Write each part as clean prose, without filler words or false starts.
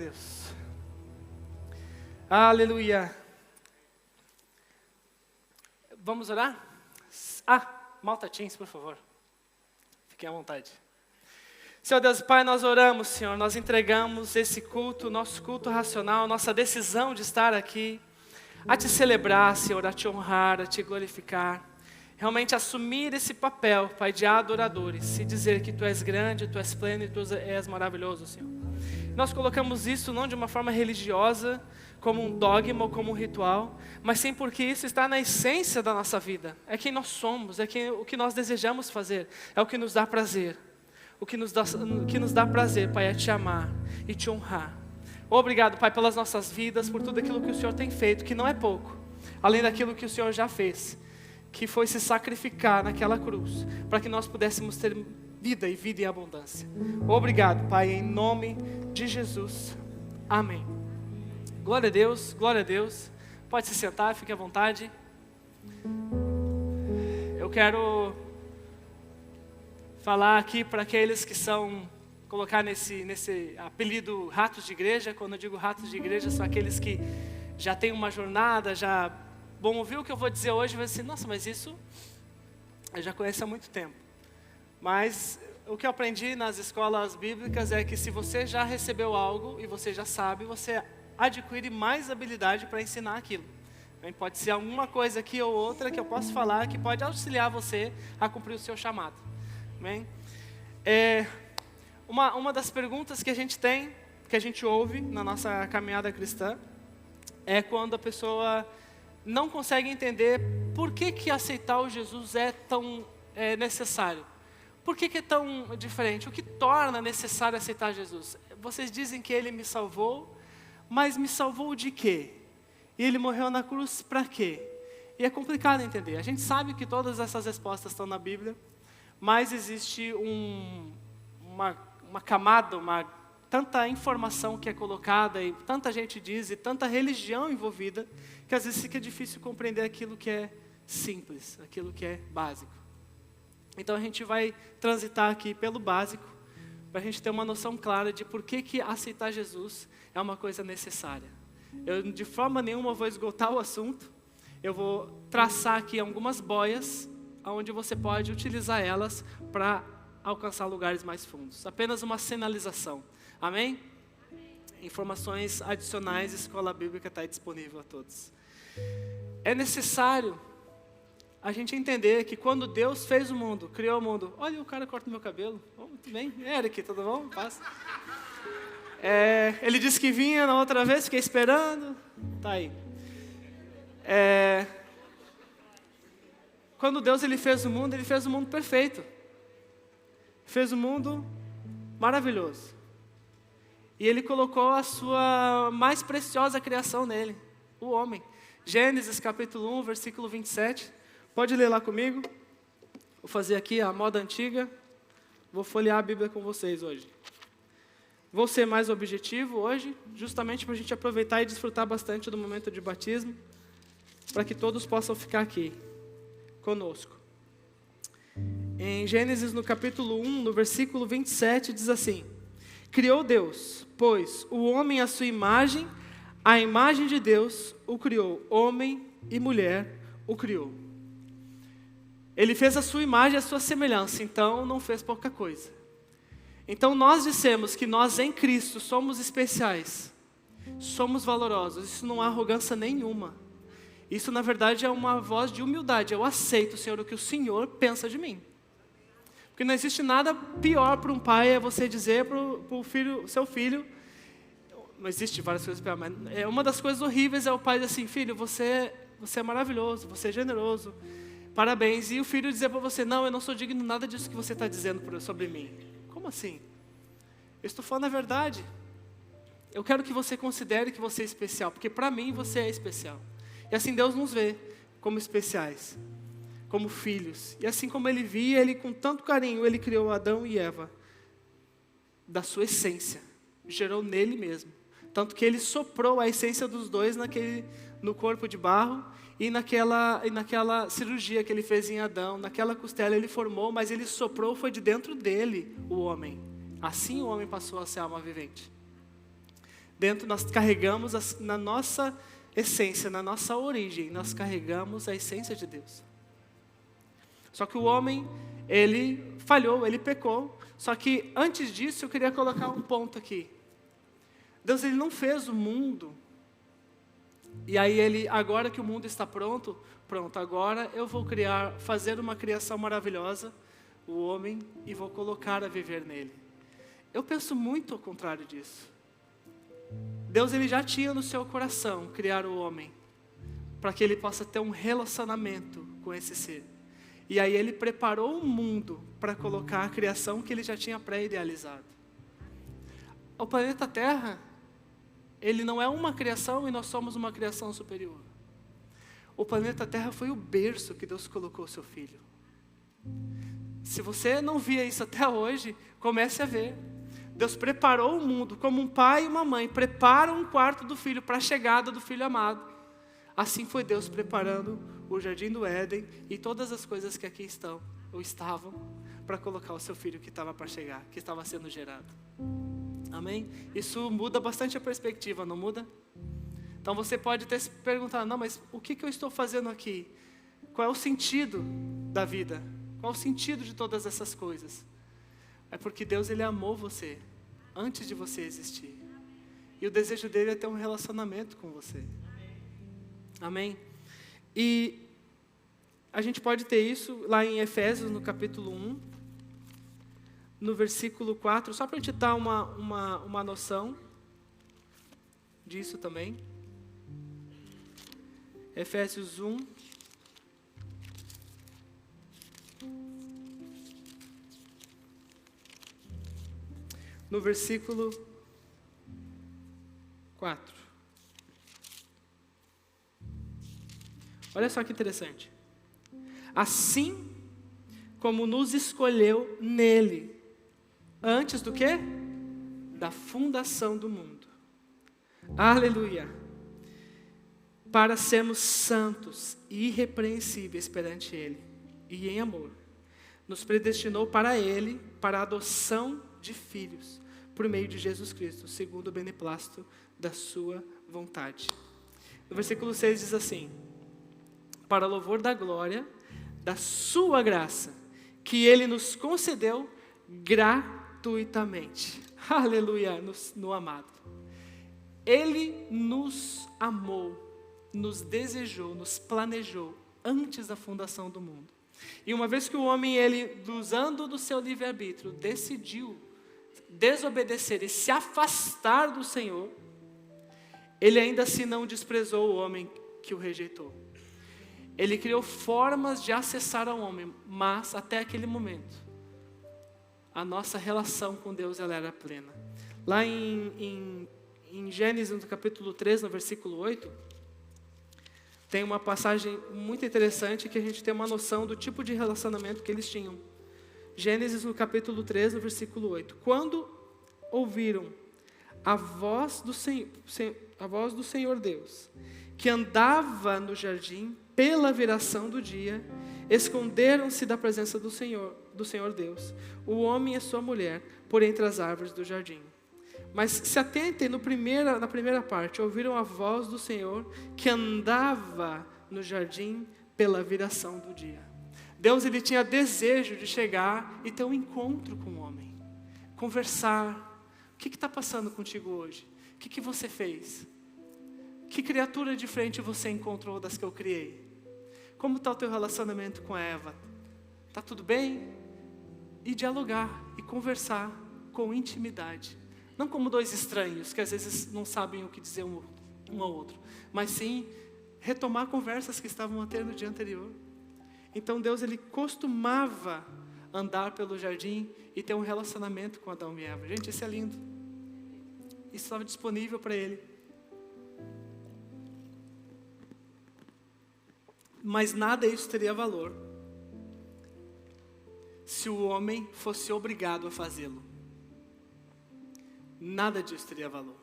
Deus. Aleluia. Vamos orar? Malta Teams, por favor. Fiquem à vontade. Senhor Deus e Pai, nós oramos, Senhor, nós entregamos esse culto, nosso culto racional, nossa decisão de estar aqui, a Te celebrar, Senhor, a Te honrar, a Te glorificar. Realmente assumir esse papel, Pai, de adoradores, e dizer que Tu és grande, Tu és pleno e Tu és maravilhoso, Senhor. Nós colocamos isso não de uma forma religiosa, como um dogma ou como um ritual, mas sim porque isso está na essência da nossa vida. É quem nós somos, o que nós desejamos fazer, é o que nos dá prazer. O que nos dá prazer, Pai, é Te amar e Te honrar. Obrigado, Pai, pelas nossas vidas, por tudo aquilo que o Senhor tem feito, que não é pouco, além daquilo que o Senhor já fez, que foi se sacrificar naquela cruz, para que nós pudéssemos ter vida e vida em abundância. Obrigado, Pai, em nome de Jesus. Amém. Glória a Deus, glória a Deus. Pode se sentar, fique à vontade. Eu quero falar aqui para aqueles que colocar nesse apelido ratos de igreja. Quando eu digo ratos de igreja, são aqueles que já têm uma jornada, bom, ouvir o que eu vou dizer hoje, vai ser, nossa, mas isso eu já conheço há muito tempo. Mas o que eu aprendi nas escolas bíblicas é que se você já recebeu algo e você já sabe, você adquire mais habilidade para ensinar aquilo. Pode ser alguma coisa aqui ou outra que eu posso falar que pode auxiliar você a cumprir o seu chamado. Amém? Uma das perguntas que a gente tem, que a gente ouve na nossa caminhada cristã, é quando a pessoa não consegue entender por que aceitar o Jesus é tão necessário. Por que é tão diferente? O que torna necessário aceitar Jesus? Vocês dizem que Ele me salvou, mas me salvou de quê? E Ele morreu na cruz para quê? E é complicado entender. A gente sabe que todas essas respostas estão na Bíblia, mas existe uma camada, tanta informação que é colocada, e tanta gente diz, e tanta religião envolvida, que às vezes fica difícil compreender aquilo que é simples, aquilo que é básico. Então a gente vai transitar aqui pelo básico, para a gente ter uma noção clara de por que aceitar Jesus é uma coisa necessária. Eu de forma nenhuma vou esgotar o assunto, eu vou traçar aqui algumas boias, onde você pode utilizar elas para alcançar lugares mais fundos. Apenas uma sinalização. Amém? Informações adicionais, Escola Bíblica está disponível a todos. É necessário a gente entender que quando Deus fez o mundo, criou o mundo, olha o cara corta o meu cabelo, muito bem, Eric, tudo bom? Passa. Ele disse que vinha na outra vez, fiquei esperando, tá aí. Quando Deus ele fez o mundo perfeito, fez o mundo maravilhoso, e Ele colocou a sua mais preciosa criação nele, o homem. Gênesis capítulo 1, versículo 27, pode ler lá comigo, vou fazer aqui a moda antiga, vou folhear a Bíblia com vocês hoje. Vou ser mais objetivo hoje, justamente para a gente aproveitar e desfrutar bastante do momento de batismo, para que todos possam ficar aqui conosco. Em Gênesis, no capítulo 1, no versículo 27, diz assim: criou Deus, pois o homem à sua imagem, a imagem de Deus o criou, homem e mulher o criou. Ele fez a sua imagem, a sua semelhança, então não fez pouca coisa. Então nós dissemos que nós em Cristo somos especiais, somos valorosos, isso não há arrogância nenhuma. Isso na verdade é uma voz de humildade, eu aceito, Senhor, o que o Senhor pensa de mim. Porque não existe nada pior para um pai, é você dizer para o filho, seu filho, não existe várias coisas piores, mas uma das coisas horríveis é o pai dizer assim, filho, você é maravilhoso, você é generoso, parabéns. E o filho dizer para você, não, eu não sou digno de nada disso que você está dizendo sobre mim. Como assim? Eu estou falando a verdade. Eu quero que você considere que você é especial, porque para mim você é especial. E assim Deus nos vê como especiais, como filhos. E assim como Ele via, Ele com tanto carinho, Ele criou Adão e Eva da sua essência, gerou nele mesmo. Tanto que Ele soprou a essência dos dois no corpo de barro, e naquela cirurgia que Ele fez em Adão, naquela costela Ele formou, mas Ele soprou, foi de dentro dele o homem. Assim o homem passou a ser alma vivente. nós carregamos na nossa essência, na nossa origem, nós carregamos a essência de Deus. Só que o homem, ele falhou, ele pecou. Só que antes disso eu queria colocar um ponto aqui. Deus, ele não fez o mundo, e aí agora que o mundo está pronto, agora eu vou fazer uma criação maravilhosa, o homem, e vou colocar a viver nele. Eu penso muito ao contrário disso. Deus, ele já tinha no seu coração criar o homem, para que ele possa ter um relacionamento com esse ser. E aí ele preparou o mundo para colocar a criação que ele já tinha pré-idealizado. O planeta Terra, ele não é uma criação e nós somos uma criação superior. O planeta Terra foi o berço que Deus colocou o seu filho. Se você não via isso até hoje, comece a ver. Deus preparou o mundo como um pai e uma mãe preparam um quarto do filho para a chegada do filho amado. Assim foi Deus preparando o jardim do Éden e todas as coisas que aqui estão, ou estavam, para colocar o seu filho que estava para chegar, que estava sendo gerado. Amém? Isso muda bastante a perspectiva, não muda? Então você pode ter se perguntado, não, mas o que eu estou fazendo aqui? Qual é o sentido da vida? Qual é o sentido de todas essas coisas? É porque Deus, ele amou você antes de você existir. E o desejo dele é ter um relacionamento com você. Amém? E a gente pode ter isso lá em Efésios, no capítulo 1, no versículo 4, só para a gente dar uma noção disso também. Efésios 1. No versículo 4. Olha só que interessante. Assim como nos escolheu nele, antes do quê? Da fundação do mundo. Aleluia. Para sermos santos e irrepreensíveis perante ele, e em amor. Nos predestinou para ele, para a adoção de filhos, por meio de Jesus Cristo, segundo o beneplácito da sua vontade. No versículo 6 diz assim: para louvor da glória, da sua graça, que ele nos concedeu gratuitamente. Aleluia, no amado. Ele nos amou, nos desejou, nos planejou antes da fundação do mundo. E uma vez que o homem, ele, usando do seu livre-arbítrio, decidiu desobedecer e se afastar do Senhor, ele ainda assim não desprezou o homem que o rejeitou. Ele criou formas de acessar ao homem, mas até aquele momento, a nossa relação com Deus, ela era plena. Lá em Gênesis, no capítulo 3, no versículo 8, tem uma passagem muito interessante que a gente tem uma noção do tipo de relacionamento que eles tinham. Gênesis, no capítulo 3, no versículo 8. Quando ouviram a voz do Senhor Deus, que andava no jardim pela viração do dia, esconderam-se da presença do Senhor Deus, o homem e sua mulher, por entre as árvores do jardim. Mas se atentem na primeira parte, ouviram a voz do Senhor que andava no jardim pela viração do dia. Deus, ele tinha desejo de chegar e ter um encontro com o homem, conversar. O que está passando contigo hoje? O que você fez? Que criatura diferente você encontrou das que eu criei? Como está o teu relacionamento com Eva? Está tudo bem? E dialogar e conversar com intimidade. Não como dois estranhos que às vezes não sabem o que dizer um ao outro, mas sim retomar conversas que estavam a ter no dia anterior. Então Deus, ele costumava andar pelo jardim e ter um relacionamento com Adão e Eva. Gente, isso é lindo. Isso estava disponível para ele. Mas nada disso teria valor se o homem fosse obrigado a fazê-lo. Nada disso teria valor.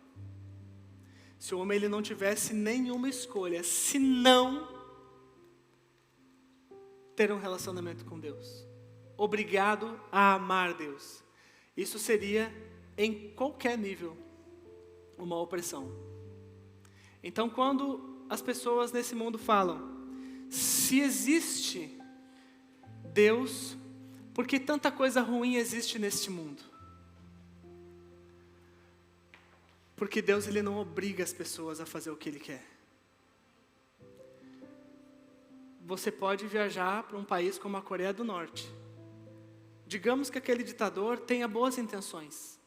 Se o homem, ele não tivesse nenhuma escolha, senão ter um relacionamento com Deus, obrigado a amar Deus. Isso seria em qualquer nível. uma opressão. Então, quando as pessoas nesse mundo falam, se existe Deus, por que tanta coisa ruim existe neste mundo? Porque Deus, Ele não obriga as pessoas a fazer o que Ele quer. Você pode viajar para um país como a Coreia do Norte. Digamos que aquele ditador tenha boas intenções.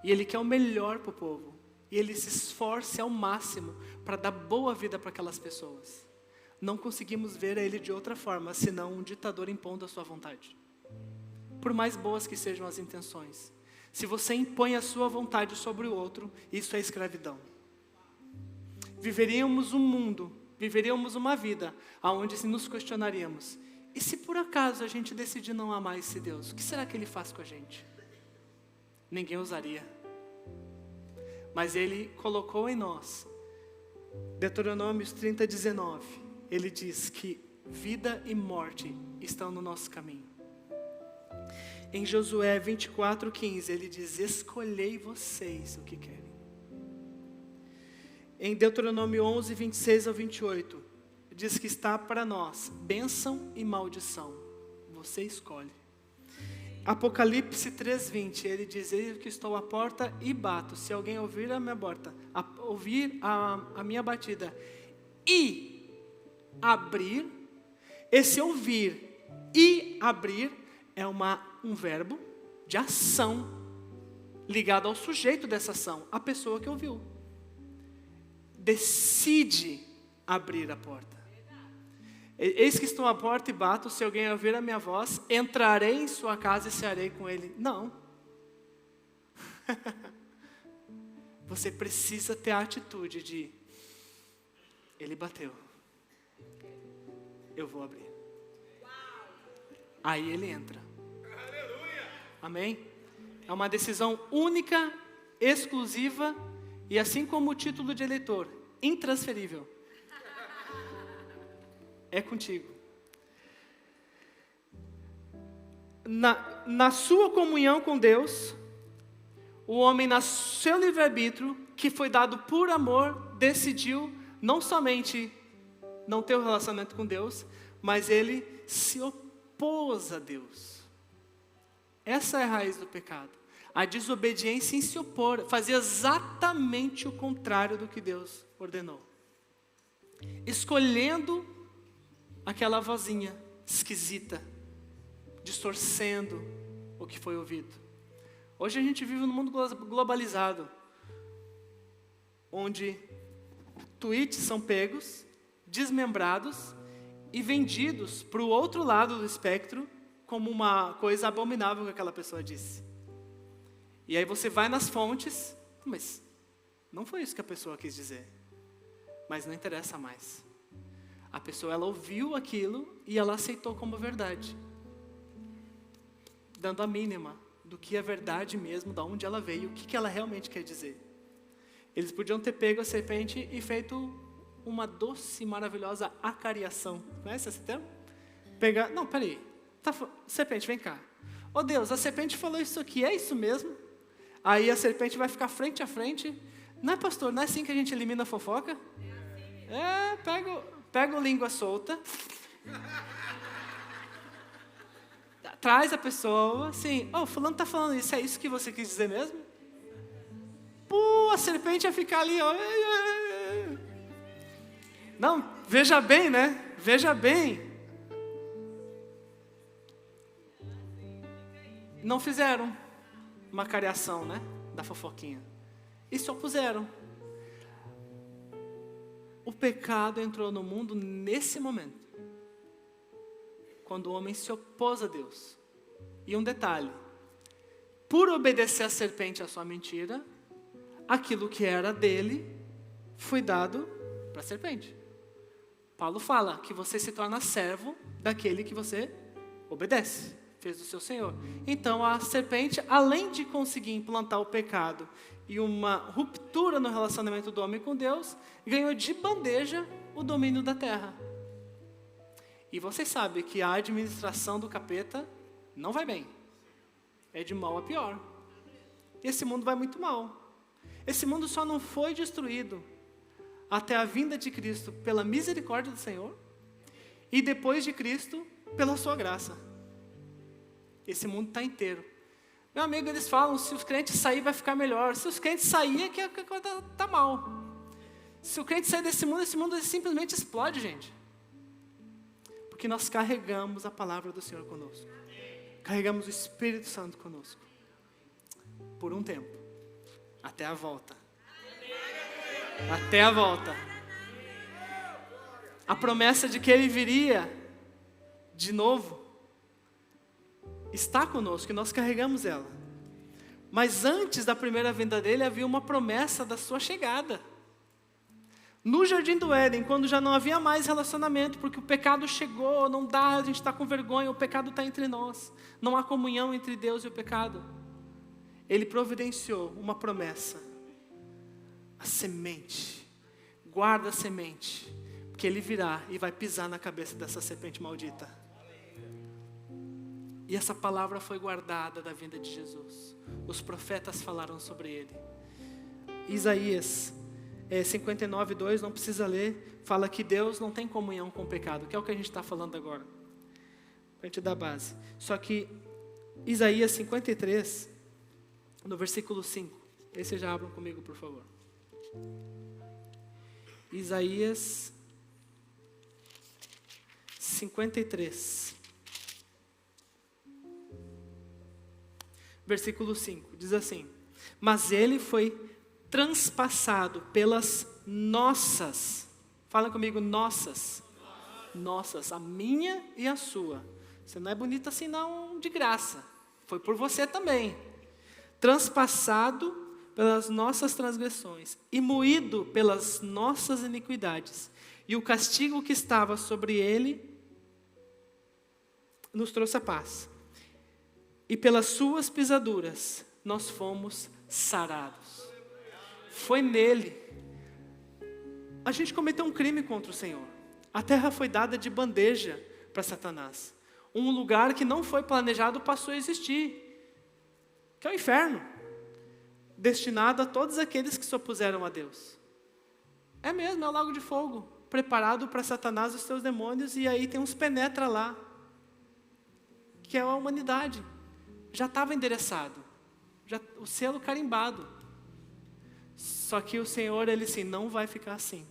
E ele quer o melhor para o povo. E ele se esforce ao máximo para dar boa vida para aquelas pessoas. Não conseguimos ver ele de outra forma, senão um ditador impondo a sua vontade. Por mais boas que sejam as intenções. Se você impõe a sua vontade sobre o outro, isso é escravidão. Viveríamos uma vida onde nos questionaríamos, e se por acaso a gente decidir não amar esse Deus, o que será que Ele faz com a gente? Ninguém ousaria. Mas Ele colocou em nós, Deuteronômio 30:19, Ele diz que vida e morte estão no nosso caminho. Em Josué 24:15, Ele diz, escolhei vocês o que querem. Em Deuteronômio 11:26-28, diz que está para nós bênção e maldição. Você escolhe. Apocalipse 3:20, ele diz, eis que estou à porta e bato. Se alguém ouvir a minha porta, ouvir a minha batida e abrir, esse ouvir e abrir é um verbo de ação, ligado ao sujeito dessa ação, a pessoa que ouviu. Decide abrir a porta. Eis que estou à porta e bato, se alguém ouvir a minha voz, entrarei em sua casa e cearei com ele. Não. Você precisa ter a atitude de, ele bateu, eu vou abrir. Aí ele entra. Amém? É uma decisão única, exclusiva, e assim como o título de eleitor, intransferível. É contigo. Na sua comunhão com Deus, o homem, no seu livre-arbítrio, que foi dado por amor, decidiu não somente não ter um relacionamento com Deus, mas ele se opôs a Deus. Essa é a raiz do pecado. A desobediência em se opor, fazia exatamente o contrário do que Deus ordenou. Escolhendo aquela vozinha esquisita, distorcendo o que foi ouvido. Hoje a gente vive num mundo globalizado, onde tweets são pegos, desmembrados e vendidos para o outro lado do espectro como uma coisa abominável que aquela pessoa disse. E aí você vai nas fontes, mas não foi isso que a pessoa quis dizer. Mas não interessa mais. A pessoa, ela ouviu aquilo e ela aceitou como verdade. Dando a mínima do que é verdade mesmo, de onde ela veio, o que ela realmente quer dizer. Eles podiam ter pego a serpente e feito uma doce e maravilhosa acariação. Conhece esse termo? Não, peraí. Serpente, vem cá. Oh Deus, a serpente falou isso aqui, é isso mesmo? Aí a serpente vai ficar frente a frente. Não é, pastor? Não é assim que a gente elimina a fofoca? Pega o língua solta. Traz a pessoa, assim, fulano está falando isso, é isso que você quis dizer mesmo? A serpente ia ficar ali, ó. Não, veja bem, né? Veja bem. Não fizeram uma cariação, né? Da fofoquinha. E se opuseram. O pecado entrou no mundo nesse momento, quando o homem se opôs a Deus. E um detalhe, por obedecer a serpente à sua mentira, aquilo que era dele foi dado para a serpente. Paulo fala que você se torna servo daquele que você obedece, fez do seu Senhor. Então a serpente, além de conseguir implantar o pecado e uma ruptura no relacionamento do homem com Deus, ganhou de bandeja o domínio da terra. E vocês sabem que a administração do capeta não vai bem. É de mal a pior. Esse mundo vai muito mal. Esse mundo só não foi destruído até a vinda de Cristo pela misericórdia do Senhor e depois de Cristo pela sua graça. Esse mundo está inteiro. Meu amigo, eles falam, se os crentes saírem vai ficar melhor. Se os crentes saírem é que a coisa está mal. Se o crente sair desse mundo, esse mundo simplesmente explode, gente. Porque nós carregamos a palavra do Senhor conosco. Carregamos o Espírito Santo conosco. Por um tempo. Até a volta. Até a volta. A promessa de que Ele viria de novo está conosco e nós carregamos ela. Mas antes da primeira vinda dele havia uma promessa da sua chegada. No Jardim do Éden, quando já não havia mais relacionamento, porque o pecado chegou, não dá, a gente está com vergonha, o pecado está entre nós. Não há comunhão entre Deus e o pecado. Ele providenciou uma promessa. A semente. Guarda a semente. Porque ele virá e vai pisar na cabeça dessa serpente maldita. E essa palavra foi guardada da vinda de Jesus. Os profetas falaram sobre ele. Isaías 59:2, não precisa ler, fala que Deus não tem comunhão com o pecado, que é o que a gente está falando agora. Para te dar base. Só que Isaías 53, no versículo 5. Esse já abram comigo, por favor. Isaías 53. Versículo 5, diz assim: mas ele foi transpassado pelas nossas, fala comigo, nossas, a minha e a sua. Você não é bonita assim não, de graça, foi por você também. Transpassado pelas nossas transgressões e moído pelas nossas iniquidades. E o castigo que estava sobre ele nos trouxe a paz. E pelas suas pisaduras nós fomos sarados. Foi nele. A gente cometeu um crime contra o Senhor. A terra foi dada de bandeja para Satanás. Um lugar que não foi planejado passou a existir, que é o inferno, destinado a todos aqueles que se opuseram a Deus. É mesmo, é o lago de fogo, preparado para Satanás e os seus demônios, e aí tem uns penetra lá, que é a humanidade. Já estava endereçado, o selo carimbado. Só que o Senhor, Ele assim, não vai ficar assim.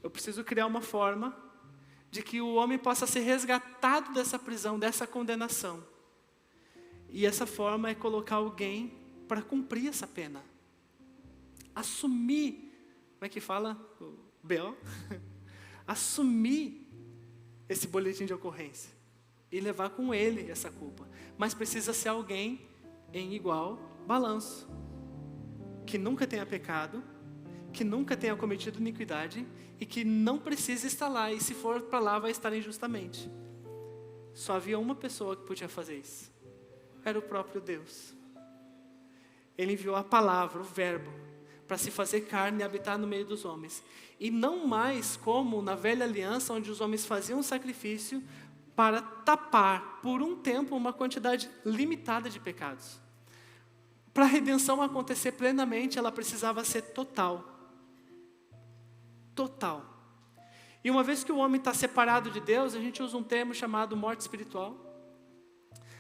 Eu preciso criar uma forma de que o homem possa ser resgatado dessa prisão, dessa condenação. E essa forma é colocar alguém para cumprir essa pena. Assumir, como é que fala? O B.O. Assumir esse boletim de ocorrência. E levar com ele essa culpa. Mas precisa ser alguém em igual balanço. Que nunca tenha pecado, que nunca tenha cometido iniquidade e que não precise estar lá. E se for para lá, vai estar injustamente. Só havia uma pessoa que podia fazer isso. Era o próprio Deus. Ele enviou a palavra, o verbo, para se fazer carne e habitar no meio dos homens. E não mais como na velha aliança, onde os homens faziam um sacrifício para tapar por um tempo uma quantidade limitada de pecados. Para a redenção acontecer plenamente, ela precisava ser total. Total. E uma vez que o homem está separado de Deus, a gente usa um termo chamado morte espiritual.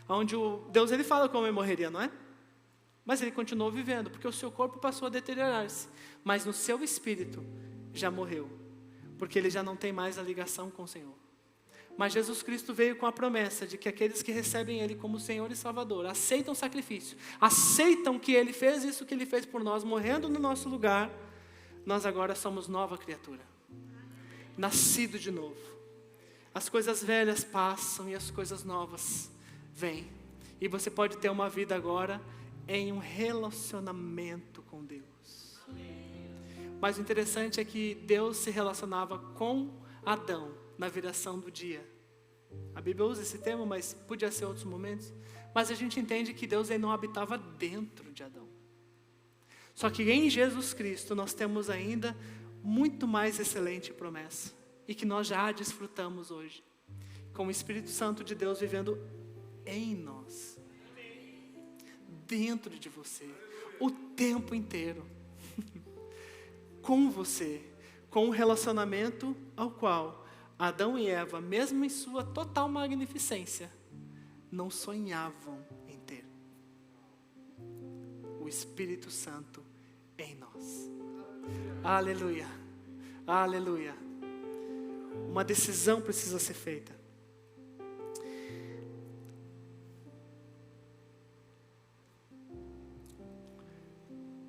Onde Deus ele fala que o homem morreria, não é? Mas ele continuou vivendo, porque o seu corpo passou a deteriorar-se. Mas no seu espírito já morreu. Porque ele já não tem mais a ligação com o Senhor. Mas Jesus Cristo veio com a promessa de que aqueles que recebem Ele como Senhor e Salvador, aceitam o sacrifício, aceitam que Ele fez isso que Ele fez por nós, morrendo no nosso lugar, nós agora somos nova criatura, nascido de novo. As coisas velhas passam e as coisas novas vêm. E você pode ter uma vida agora em um relacionamento com Deus. Mas o interessante é que Deus se relacionava com Adão na viração do dia. A Bíblia usa esse termo, mas podia ser outros momentos. Mas a gente entende que Deus ele não habitava dentro de Adão. Só que em Jesus Cristo nós temos ainda muito mais excelente promessa. E que nós já desfrutamos hoje. Com o Espírito Santo de Deus vivendo em nós. Dentro de você. o tempo inteiro com você, com um relacionamento ao qual Adão e Eva, mesmo em sua total magnificência, não sonhavam em ter. O Espírito Santo em nós. Aleluia, aleluia. Uma decisão precisa ser feita.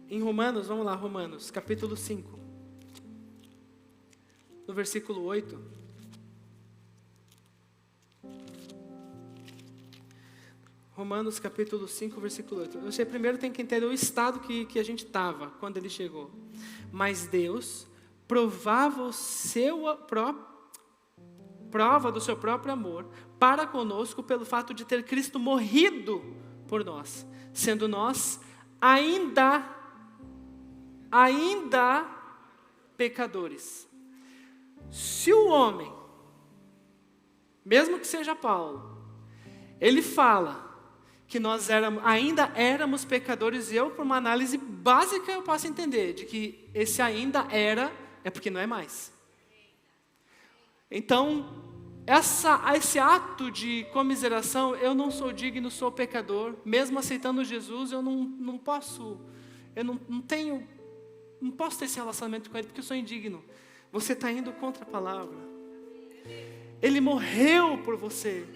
Em Romanos, vamos lá, Romanos, capítulo 5, no versículo 8. Romanos, capítulo 5, versículo 8. Você primeiro tem que entender o estado que a gente estava quando ele chegou. Mas Deus prova do seu próprio amor para conosco pelo fato de ter Cristo morrido por nós, sendo nós ainda pecadores. Se o homem, mesmo que seja Paulo, ele fala que nós ainda éramos pecadores, e eu, por uma análise básica, eu posso entender de que esse ainda era, é porque não é mais. Então, esse ato de comiseração, eu não sou digno, sou pecador, mesmo aceitando Jesus, eu não posso ter esse relacionamento com Ele, porque eu sou indigno. Você está indo contra a palavra. Ele morreu por você,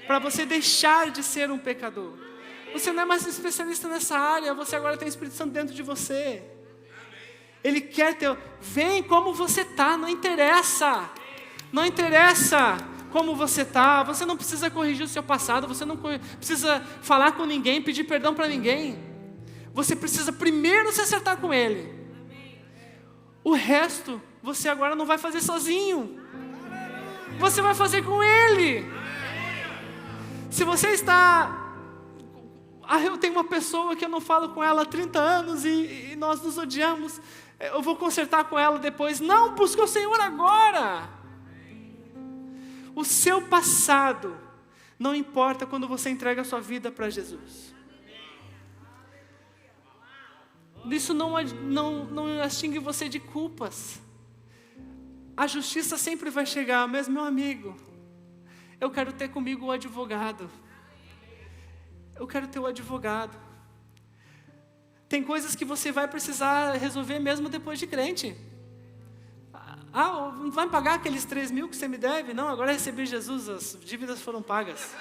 para você deixar de ser um pecador. Você não é mais especialista nessa área, você agora tem o Espírito Santo dentro de você. Ele quer vem como você está, não interessa como você está, você não precisa corrigir o seu passado, você não precisa falar com ninguém, pedir perdão para ninguém. Você precisa primeiro se acertar com Ele. O resto, você agora não vai fazer sozinho. Você vai fazer com Ele. Se você está... eu tenho uma pessoa que eu não falo com ela há 30 anos e nós nos odiamos. Eu vou consertar com ela depois. Não, busca o Senhor agora. O seu passado não importa quando você entrega a sua vida para Jesus. Isso não extingue você de culpas. A justiça sempre vai chegar, mas meu amigo, eu quero ter comigo o advogado. Eu quero ter o advogado. Tem coisas que você vai precisar resolver mesmo depois de crente. Não vai pagar aqueles 3.000 que você me deve? Não, agora recebi Jesus, as dívidas foram pagas.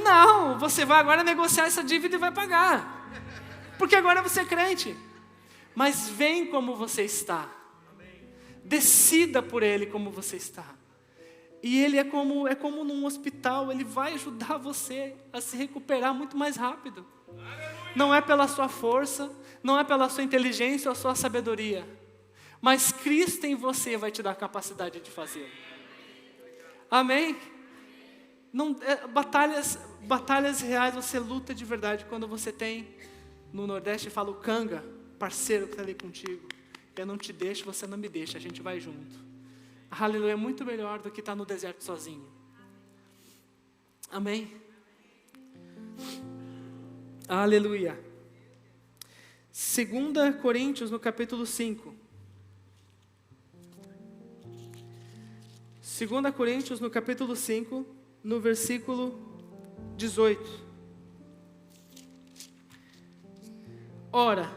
Não, você vai agora negociar essa dívida e vai pagar. Porque agora você é crente. Mas vem como você está. Decida por Ele como você está. E Ele é como num hospital, Ele vai ajudar você a se recuperar muito mais rápido. Não é pela sua força, não é pela sua inteligência ou a sua sabedoria. Mas Cristo em você vai te dar a capacidade de fazê-lo. Amém? Batalhas reais você luta de verdade quando você tem, no Nordeste fala o canga, parceiro que está ali contigo. Eu não te deixo, você não me deixa, a gente vai junto. Aleluia, é muito melhor do que estar no deserto sozinho. Amém? Aleluia. 2 Coríntios, no capítulo 5. 2 Coríntios, no capítulo 5, no versículo 18. Ora,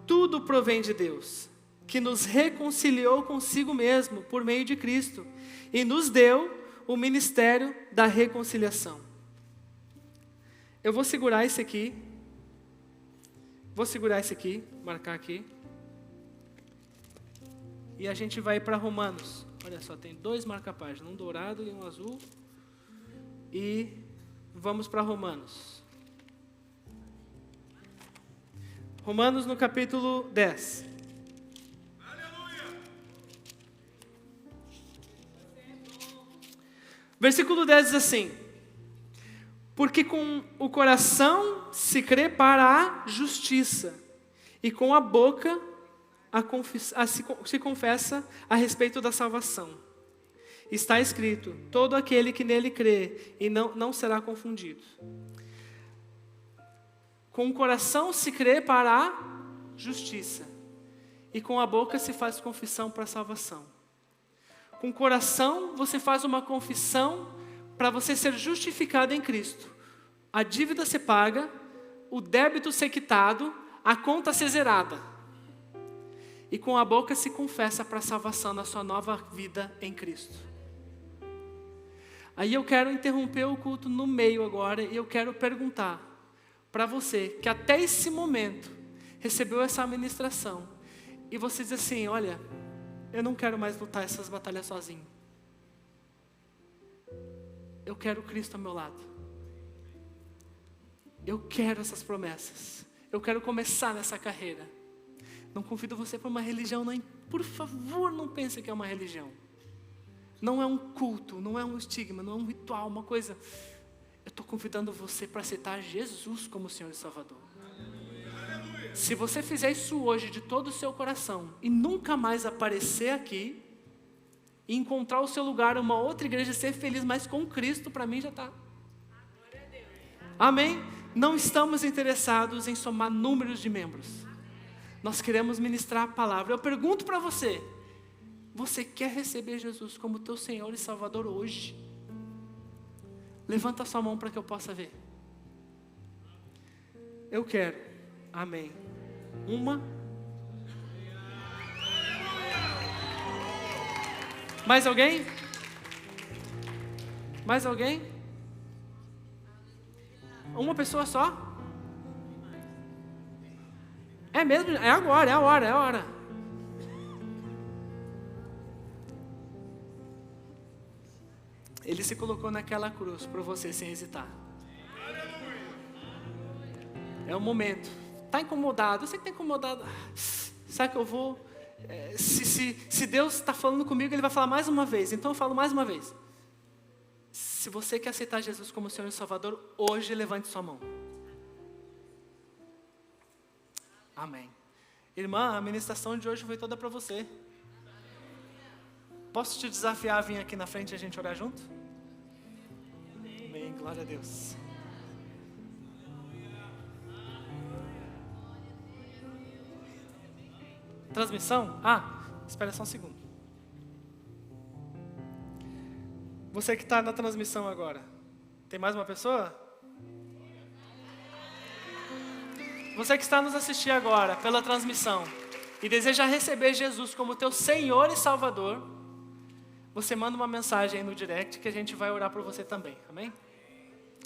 tudo provém de Deus, que nos reconciliou consigo mesmo por meio de Cristo e nos deu o ministério da reconciliação. Eu vou segurar esse aqui. Marcar aqui. E a gente vai para Romanos. Olha só, tem 2 marca-páginas, um dourado e um azul. E vamos para Romanos. Romanos no capítulo 10. Versículo 10 diz assim: porque com o coração se crê para a justiça, e com a boca se confessa a respeito da salvação. Está escrito: todo aquele que nele crê e não será confundido. Com o coração se crê para a justiça. E com a boca se faz confissão para salvação. Com o coração você faz uma confissão para você ser justificado em Cristo. A dívida ser paga, o débito ser quitado, a conta ser zerada. E com a boca se confessa para a salvação na sua nova vida em Cristo. Aí eu quero interromper o culto no meio agora e eu quero perguntar para você que até esse momento recebeu essa ministração e você diz assim, olha, eu não quero mais lutar essas batalhas sozinho. Eu quero Cristo ao meu lado. Eu quero essas promessas. Eu quero começar nessa carreira. Não convido você para uma religião, não, por favor, não pense que é uma religião. Não é um culto, não é um estigma, não é um ritual, uma coisa. Eu estou convidando você para aceitar Jesus como Senhor e Salvador. Se você fizer isso hoje de todo o seu coração e nunca mais aparecer aqui e encontrar o seu lugar em uma outra igreja e ser feliz, mas com Cristo, para mim já está. Amém? Não estamos interessados em somar números de membros. Nós queremos ministrar a palavra. Eu pergunto para você, você quer receber Jesus como teu Senhor e Salvador hoje? Levanta a sua mão para que eu possa ver. Eu quero. Amém. Uma. Mais alguém? Mais alguém? Uma pessoa só? É mesmo? É agora, é a hora, é a hora. Ele se colocou naquela cruz por você sem hesitar. É o momento. Está incomodado? Eu sei que está incomodado. Sabe que eu vou... Se Deus está falando comigo, Ele vai falar mais uma vez. Então eu falo mais uma vez. Se você quer aceitar Jesus como Senhor e Salvador, hoje levante sua mão. Amém. Irmã, a ministração de hoje foi toda para você. Posso te desafiar a vir aqui na frente e a gente orar junto? Amém, glória a Deus. Transmissão? Espera só um segundo. Você que está na transmissão agora, tem mais uma pessoa? Você que está nos assistindo agora pela transmissão e deseja receber Jesus como teu Senhor e Salvador, você manda uma mensagem aí no direct que a gente vai orar por você também, amém?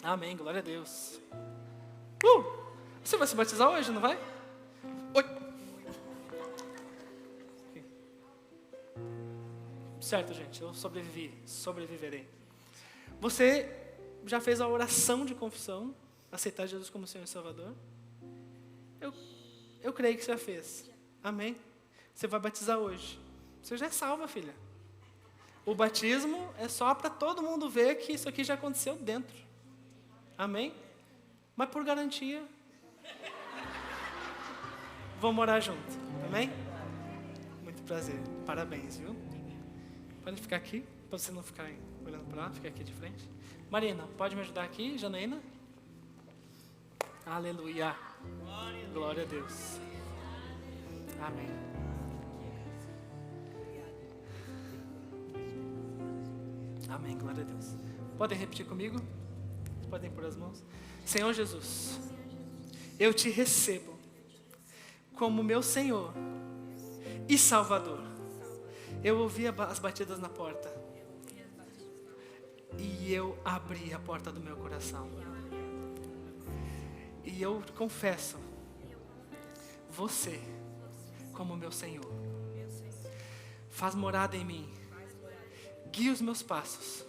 Amém, glória a Deus. Você vai se batizar hoje, não vai? Oi. Certo, gente, eu sobreviverei. Você já fez a oração de confissão, aceitar Jesus como Senhor e Salvador? Eu creio que já fez. Amém? Você vai batizar hoje. Você já é salva, filha. O batismo é só para todo mundo ver que isso aqui já aconteceu dentro. Amém? Mas por garantia, vamos orar junto. Amém? Muito prazer. Parabéns, viu? Pode ficar aqui, para você não ficar olhando para lá, fica aqui de frente. Marina, pode me ajudar aqui, Janaína? Aleluia. Glória a Deus. Amém. Amém, glória a Deus. Podem repetir comigo? Podem pôr as mãos. Senhor Jesus, eu te recebo como meu Senhor e Salvador. Eu ouvi as batidas na porta e eu abri a porta do meu coração. E eu confesso você como meu Senhor. Faz morada em mim. Guia os meus passos.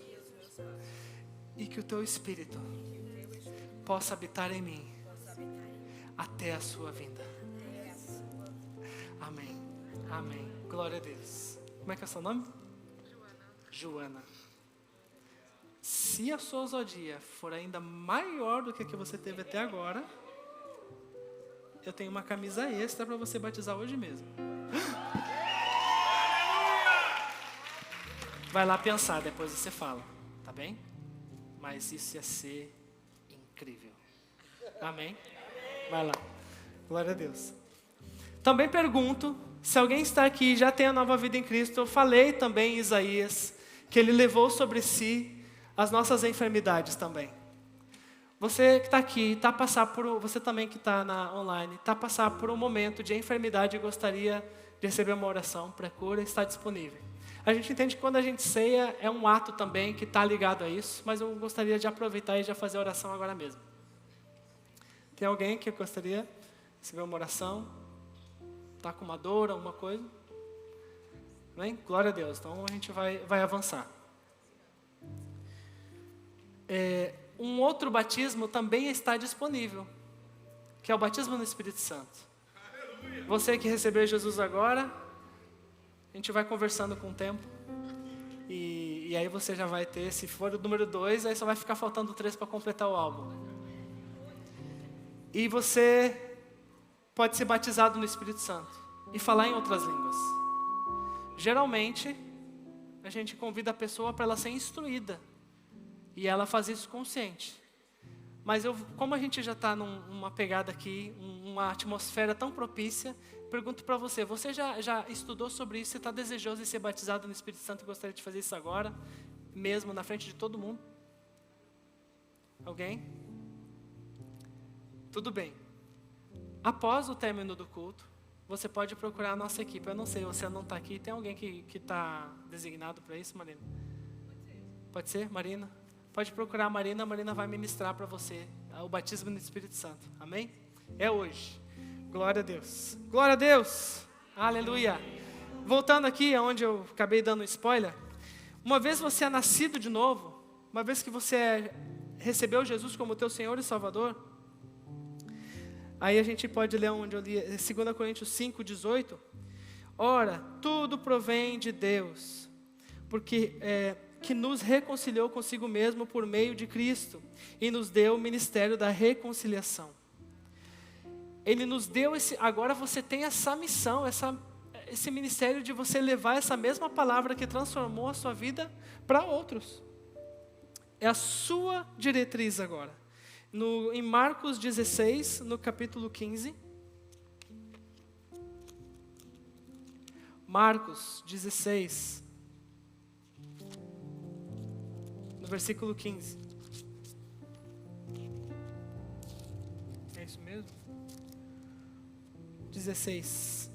E que o teu Espírito possa habitar em mim até a sua vinda. Amém. Amém. Glória a Deus. Como é que é o seu nome? Joana. Se a sua ousadia for ainda maior do que a que você teve até agora, eu tenho uma camisa extra para você batizar hoje mesmo. Vai lá pensar, depois você fala, tá bem? Mas isso ia ser incrível. Amém? Vai lá. Glória a Deus. Também pergunto, se alguém está aqui e já tem a nova vida em Cristo, eu falei também em Isaías, que Ele levou sobre si as nossas enfermidades também. Você que está aqui, você também que está online, está a passar por um momento de enfermidade e gostaria de receber uma oração pré-cura, está disponível. A gente entende que quando a gente ceia é um ato também que está ligado a isso, mas eu gostaria de aproveitar e já fazer a oração agora mesmo. Tem alguém que gostaria de receber uma oração? Está com uma dor, alguma coisa? Amém? Glória a Deus. Então a gente vai avançar. Um outro batismo também está disponível, que é o batismo no Espírito Santo. Você que recebeu Jesus agora, a gente vai conversando com o tempo. E aí você já vai ter, se for o número 2, aí só vai ficar faltando 3 para completar o álbum. E você pode ser batizado no Espírito Santo e falar em outras línguas. Geralmente, a gente convida a pessoa para ela ser instruída. E ela faz isso consciente. Mas como a gente já está numa pegada aqui, uma atmosfera tão propícia, pergunto para você, você já estudou sobre isso? Você está desejoso de ser batizado no Espírito Santo e gostaria de fazer isso agora? Mesmo na frente de todo mundo? Alguém? Tudo bem. Após o término do culto, você pode procurar a nossa equipe. Eu não sei, você não está aqui. Tem alguém que está designado para isso, Marina? Pode ser, Marina? Pode procurar a Marina vai ministrar para você o batismo no Espírito Santo. Amém? É hoje. Glória a Deus. Glória a Deus. Aleluia. Voltando aqui, onde eu acabei dando spoiler. Uma vez você é nascido de novo, uma vez que você recebeu Jesus como teu Senhor e Salvador, aí a gente pode ler onde eu li, 2 Coríntios 5, 18. Ora, tudo provém de Deus, porque que nos reconciliou consigo mesmo por meio de Cristo e nos deu o ministério da reconciliação. Ele nos deu agora você tem essa missão, esse ministério de você levar essa mesma palavra que transformou a sua vida para outros. É a sua diretriz agora. Em Marcos 16, no capítulo 15. Marcos 16. No versículo 15. É isso mesmo? 16.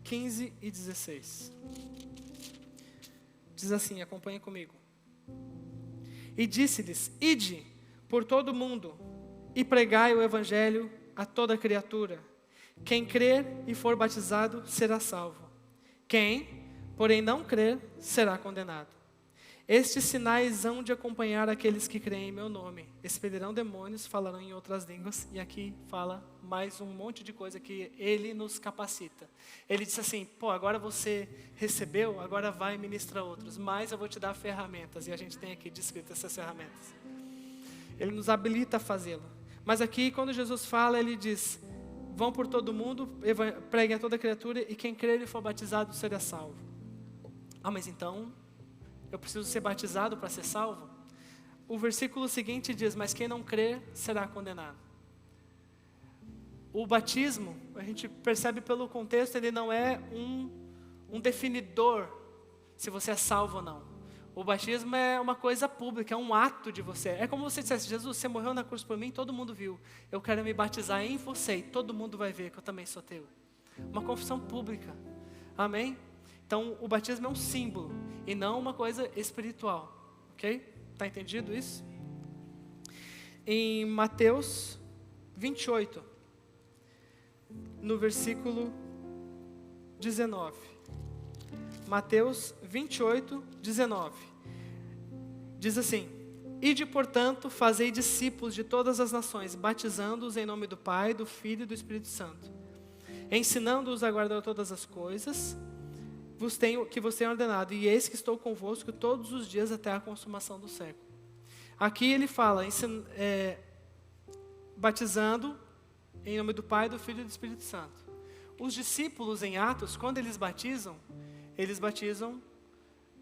15 e 16. Diz assim, acompanha comigo. E disse-lhes, ide por todo o mundo e pregai o evangelho a toda criatura. Quem crer e for batizado será salvo. Quem, porém, não crer será condenado. Estes sinais hão de acompanhar aqueles que creem em meu nome. Expelirão demônios, falarão em outras línguas. E aqui fala mais um monte de coisa que ele nos capacita. Ele disse assim, agora você recebeu, agora vai e ministra outros. Mas eu vou te dar ferramentas. E a gente tem aqui descrito essas ferramentas. Ele nos habilita a fazê-lo. Mas aqui, quando Jesus fala, ele diz, vão por todo mundo, preguem a toda criatura, e quem crer e for batizado será salvo. Mas então, eu preciso ser batizado para ser salvo? O versículo seguinte diz, mas quem não crer será condenado. O batismo, a gente percebe pelo contexto, ele não é um definidor se você é salvo ou não. O batismo é uma coisa pública, é um ato de você. É como você dissesse, Jesus, você morreu na cruz por mim, todo mundo viu. Eu quero me batizar em você e todo mundo vai ver que eu também sou teu. Uma confissão pública. Amém? Então, o batismo é um símbolo e não uma coisa espiritual. Ok? Está entendido isso? Em Mateus 28, no versículo 19. Mateus 28, 19. Diz assim, ide, portanto, fazei discípulos de todas as nações, batizando-os em nome do Pai, do Filho e do Espírito Santo, ensinando-os a guardar todas as coisas que vos tenho ordenado, e eis que estou convosco todos os dias até a consumação do século. Aqui ele fala, batizando em nome do Pai, do Filho e do Espírito Santo. Os discípulos em Atos, quando eles batizam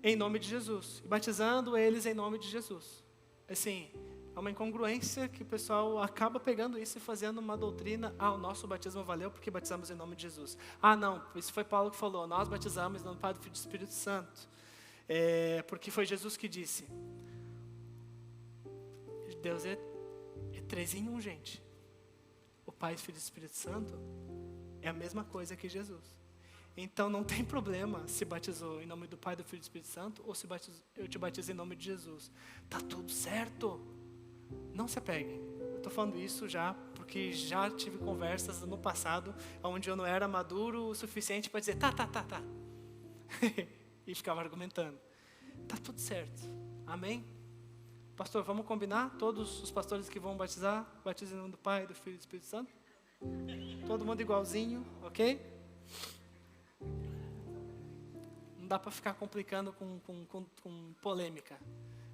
em nome de Jesus, batizando eles em nome de Jesus. Assim, É uma incongruência que o pessoal acaba pegando isso e fazendo uma doutrina. O nosso batismo valeu porque batizamos em nome de Jesus. Não, isso foi Paulo que falou. Nós batizamos em nome do Pai, do Filho e do Espírito Santo. Porque foi Jesus que disse. Deus é três em um, gente. O Pai, o Filho e o Espírito Santo é a mesma coisa que Jesus. Então não tem problema se batizou em nome do Pai, do Filho e do Espírito Santo ou se eu te batizo em nome de Jesus. Tá tudo certo. Não se apeguem. Eu estou falando isso já porque já tive conversas no passado onde eu não era maduro o suficiente para dizer tá. E ficava argumentando. Tá tudo certo. Amém? Pastor, vamos combinar? Todos os pastores que vão batizar, batizem em nome do Pai, do Filho e do Espírito Santo? Todo mundo igualzinho, ok? Não dá para ficar complicando com polêmica.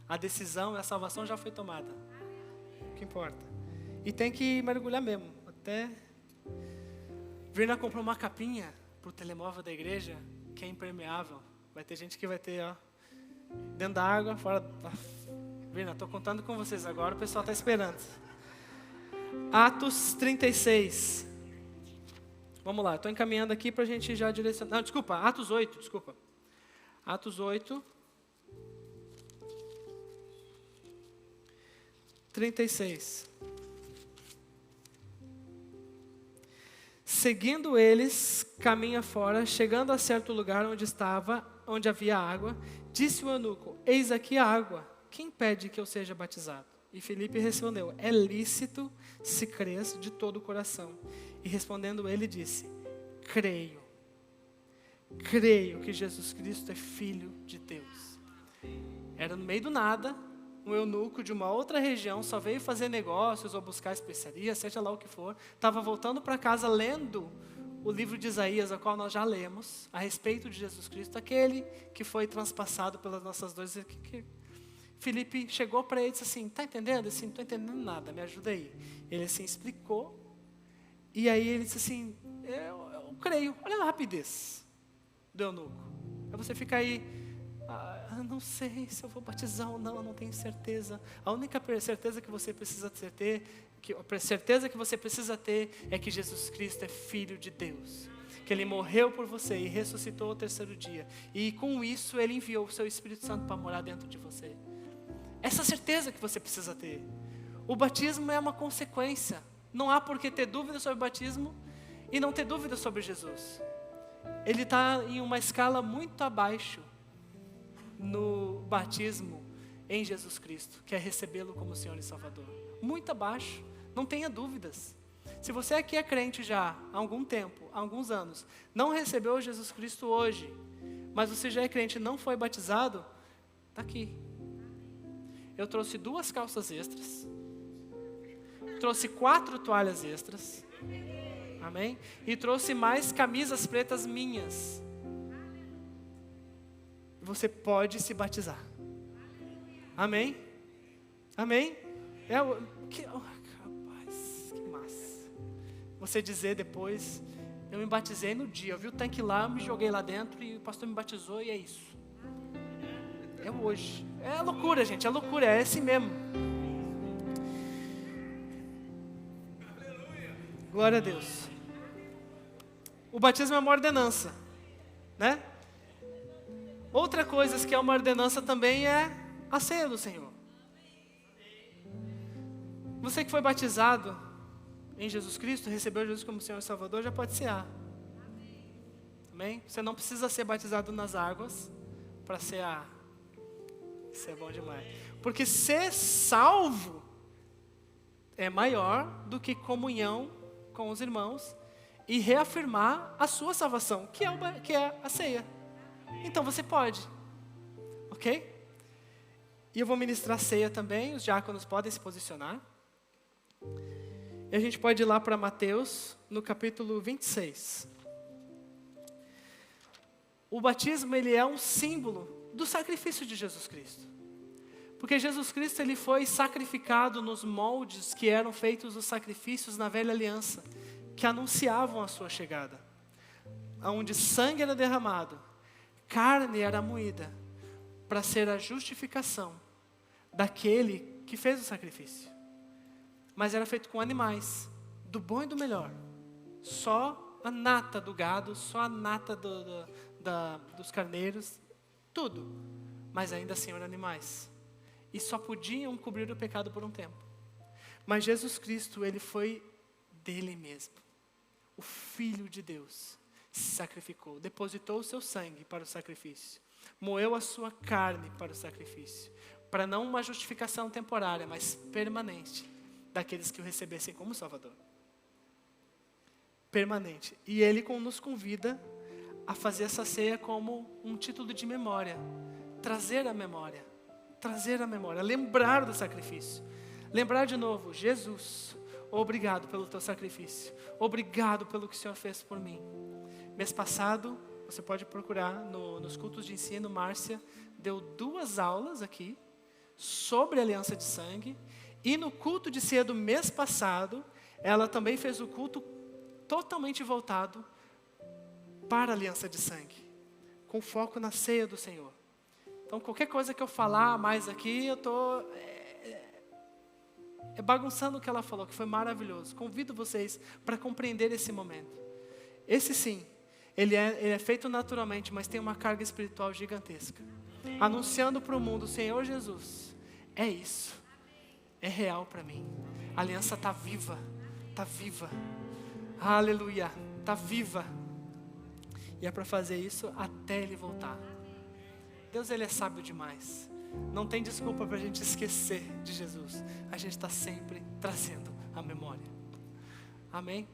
A decisão e a salvação já foi tomada. O que importa? E tem que mergulhar mesmo. Até Virna comprou uma capinha pro telemóvel da igreja que é impermeável. Vai ter gente que vai ter, dentro da água, fora. Virna, estou contando com vocês agora, o pessoal está esperando. Atos 36. Vamos lá, estou encaminhando aqui para a gente já direcionar. Não, desculpa, Atos 8, desculpa. Atos 8. 36. Seguindo eles, caminha fora, chegando a certo lugar onde havia água, disse o eunuco, eis aqui a água, quem pede que eu seja batizado? E Filipe respondeu, é lícito se crês de todo o coração. E respondendo ele disse, creio que Jesus Cristo é Filho de Deus. Era no meio do nada, um eunuco de uma outra região, só veio fazer negócios ou buscar especiarias, seja lá o que for, estava voltando para casa lendo o livro de Isaías, a qual nós já lemos, a respeito de Jesus Cristo, aquele que foi transpassado pelas nossas dores. Filipe chegou para ele e disse assim, está entendendo? Assim, não estou entendendo nada, me ajuda aí. Ele assim explicou, e aí ele disse assim, eu creio, olha a rapidez do eunuco. Aí você fica aí, não sei se eu vou batizar ou não, eu não tenho certeza. A única certeza que você precisa ter, é que Jesus Cristo é Filho de Deus. Que Ele morreu por você e ressuscitou ao terceiro dia. E com isso Ele enviou o seu Espírito Santo para morar dentro de você. Essa certeza que você precisa ter. O batismo é uma consequência. Não há por que ter dúvida sobre o batismo e não ter dúvida sobre Jesus. Ele está em uma escala muito abaixo no batismo em Jesus Cristo, que é recebê-lo como Senhor e Salvador. Muito abaixo, não tenha dúvidas. Se você aqui é crente já há algum tempo, há alguns anos, não recebeu Jesus Cristo hoje, mas você já é crente e não foi batizado, está aqui. Eu trouxe 2 calças extras, trouxe 4 toalhas extras, amém? E trouxe mais camisas pretas minhas. Você pode se batizar. Amém? Amém? Rapaz, que massa. Você dizer depois, eu me batizei no dia, eu vi o tanque lá, eu me joguei lá dentro e o pastor me batizou e é isso. É hoje. É loucura, gente, é loucura, é assim mesmo. Glória a Deus. O batismo é uma ordenança, né? Outra coisa que é uma ordenança também é a ceia do Senhor. Você que foi batizado em Jesus Cristo, recebeu Jesus como Senhor e Salvador, já pode cear. Amém? Você não precisa ser batizado nas águas para cear. Isso é bom demais. Porque ser salvo é maior do que comunhão com os irmãos e reafirmar a sua salvação, que é a ceia. Então você pode, ok? E eu vou ministrar a ceia também, os diáconos podem se posicionar. E a gente pode ir lá para Mateus, no capítulo 26. O batismo, ele é um símbolo do sacrifício de Jesus Cristo. Porque Jesus Cristo, ele foi sacrificado nos moldes que eram feitos os sacrifícios na velha aliança, que anunciavam a sua chegada. Onde sangue era derramado, carne era moída, para ser a justificação daquele que fez o sacrifício. Mas era feito com animais, do bom e do melhor. Só a nata do gado, só a nata dos carneiros, tudo. Mas ainda assim eram animais. E só podiam cobrir o pecado por um tempo. Mas Jesus Cristo, ele foi dele mesmo. O Filho de Deus se sacrificou, depositou o seu sangue para o sacrifício. Moeu a sua carne para o sacrifício. Para não uma justificação temporária, mas permanente, daqueles que o recebessem como Salvador. Permanente. E ele nos convida a fazer essa ceia como um título de memória. Trazer a memória. Trazer a memória. Lembrar do sacrifício. Lembrar de novo, Jesus, obrigado pelo teu sacrifício. Obrigado pelo que o Senhor fez por mim. Mês passado, você pode procurar nos cultos de ensino, Márcia deu 2 aulas aqui sobre a aliança de sangue. E no culto de ceia do mês passado, ela também fez o culto totalmente voltado para a aliança de sangue, com foco na ceia do Senhor. Então, qualquer coisa que eu falar mais aqui, eu estou bagunçando o que ela falou, que foi maravilhoso. Convido vocês para compreender esse momento. Esse sim, ele é feito naturalmente, mas tem uma carga espiritual gigantesca. Anunciando para o mundo, Senhor Jesus, é isso. É real para mim. A aliança está viva. Está viva. Aleluia. Está viva. E é para fazer isso até Ele voltar. Deus, Ele é sábio demais. Não tem desculpa para a gente esquecer de Jesus. A gente está sempre trazendo a memória. Amém?